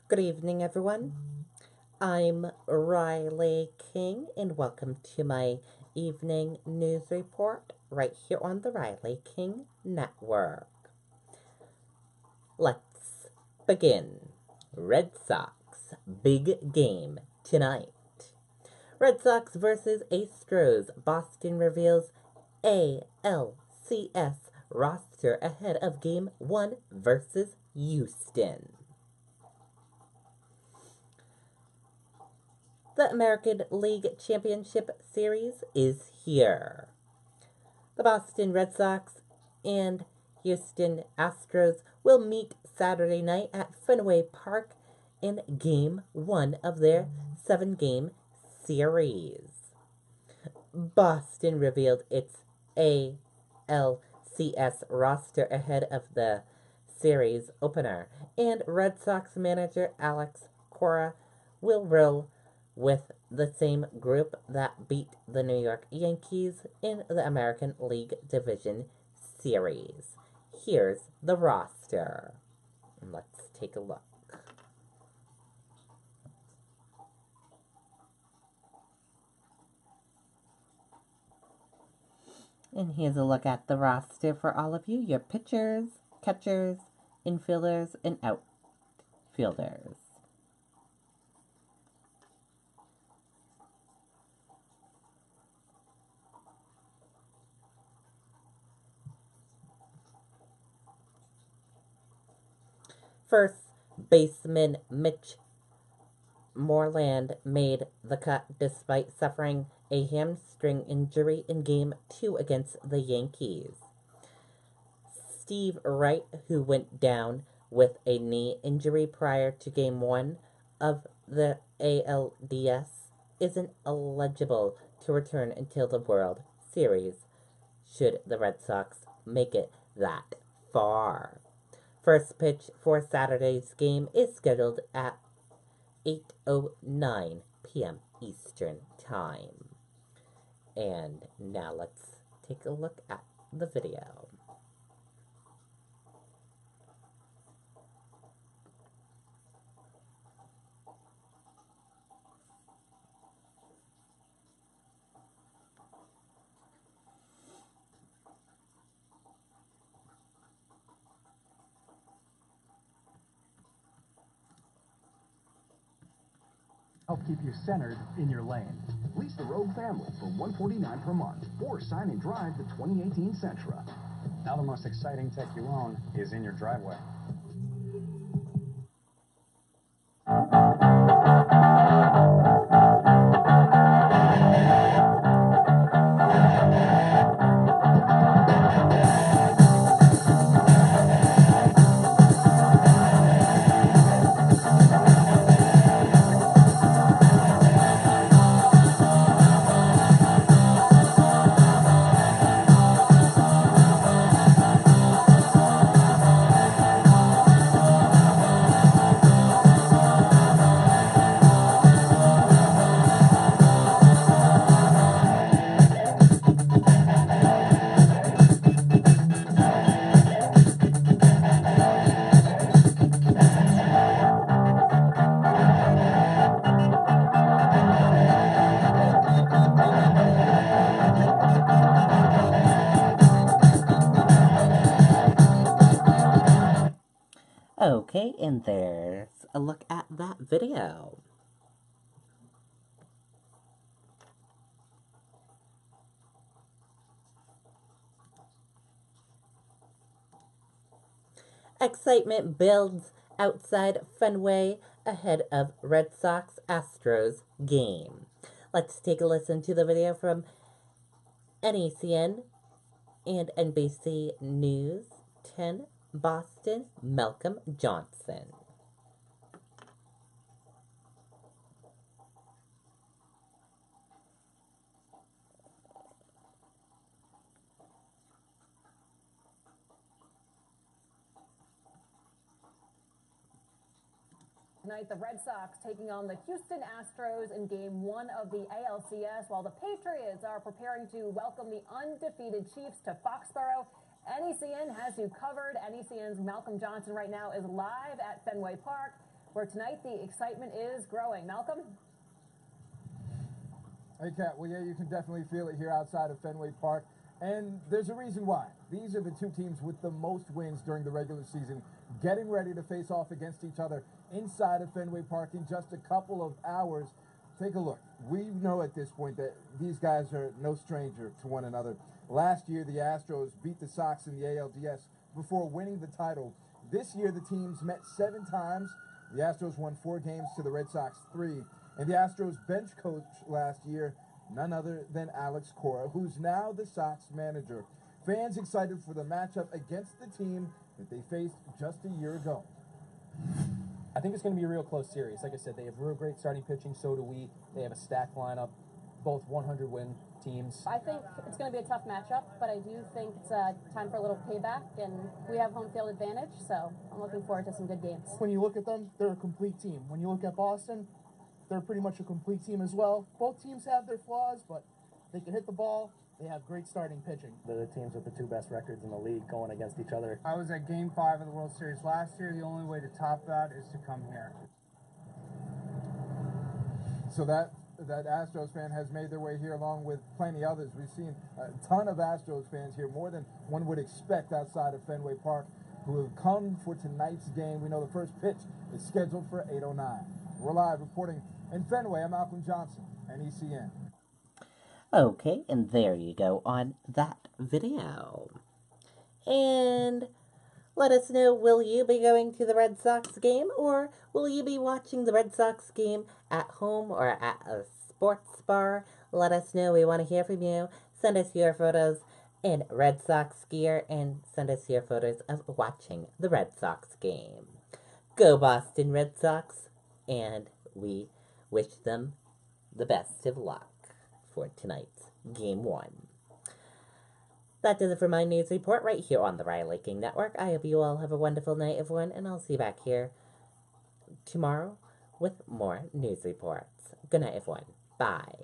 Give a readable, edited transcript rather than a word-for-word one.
Good evening, everyone. I'm Riley King, and welcome to my evening news report right here on the Riley King Network. Let's begin. Red Sox, big game tonight. Red Sox versus Astros. Boston reveals ALCS roster ahead of Game 1 versus Houston. The American League Championship Series is here. The Boston Red Sox and Houston Astros will meet Saturday night at Fenway Park in Game 1 of their 7-game series. Boston revealed its ALCS roster ahead of the series opener, and Red Sox manager Alex Cora will roll with the same group that beat the New York Yankees in the American League Division Series. Here's the roster. Let's take a look. And here's a look at the roster for all of you, your pitchers, catchers, infielders, and outfielders. First baseman Mitch Moreland made the cut despite suffering a hamstring injury in Game 2 against the Yankees. Steve Wright, who went down with a knee injury prior to Game 1 of the ALDS, isn't eligible to return until the World Series, should the Red Sox make it that far. First pitch for Saturday's game is scheduled at 8:09 p.m. Eastern Time. And now let's take a look at the video. Help keep you centered in your lane. Lease the Rogue family for $149 per month, or sign and drive the 2018 Sentra. Now the most exciting tech you own is in your driveway. Okay, and there's a look at that video. Excitement builds outside Fenway ahead of Red Sox Astros game. Let's take a listen to the video from NECN and NBC News 10 Boston, Malcolm Johnson. Tonight, the Red Sox taking on the Houston Astros in Game 1 of the ALCS, while the Patriots are preparing to welcome the undefeated Chiefs to Foxborough. NECN has you covered. NECN's Malcolm Johnson right now is live at Fenway Park. where tonight the excitement is growing. Malcolm? Hey, Kat. Well, yeah, you can definitely feel it here outside of Fenway Park. And there's a reason why. These are the two teams with the most wins during the regular season, getting ready to face off against each other inside of Fenway Park in just a couple of hours. Take a look. We know at this point that these guys are no stranger to one another. Last year, the Astros beat the Sox in the ALDS before winning the title. This year, the teams met 7 times. The Astros won 4 games to the Red Sox 3. And the Astros bench coach last year, none other than Alex Cora, who's now the Sox manager. Fans excited for the matchup against the team that they faced just a year ago. I think it's going to be a real close series. Like I said, they have real great starting pitching, so do we. They have a stacked lineup, both 100-win teams. I think it's going to be a tough matchup, but I do think it's time for a little payback, and we have home field advantage, so I'm looking forward to some good games. When you look at them, they're a complete team. When you look at Boston, they're pretty much a complete team as well. Both teams have their flaws, but they can hit the ball. They have great starting pitching. They're the teams with the 2 best records in the league going against each other. I was at Game 5 of the World Series last year. The only way to top that is to come here. So that Astros fan has made their way here along with plenty others. We've seen a ton of Astros fans here, more than one would expect outside of Fenway Park, who have come for tonight's game. We know the first pitch is scheduled for 8:09. We're live reporting in Fenway. I'm Malcolm Johnson, NECN. Okay, and there you go on that video. And let us know, will you be going to the Red Sox game, or will you be watching the Red Sox game at home or at a sports bar? Let us know. We want to hear from you. Send us your photos in Red Sox gear and send us your photos of watching the Red Sox game. Go Boston Red Sox, and we wish them the best of luck for tonight's Game 1. That does it for my news report right here on the Riley King Network. I hope you all have a wonderful night, everyone, and I'll see you back here tomorrow with more news reports. Good night, everyone. Bye.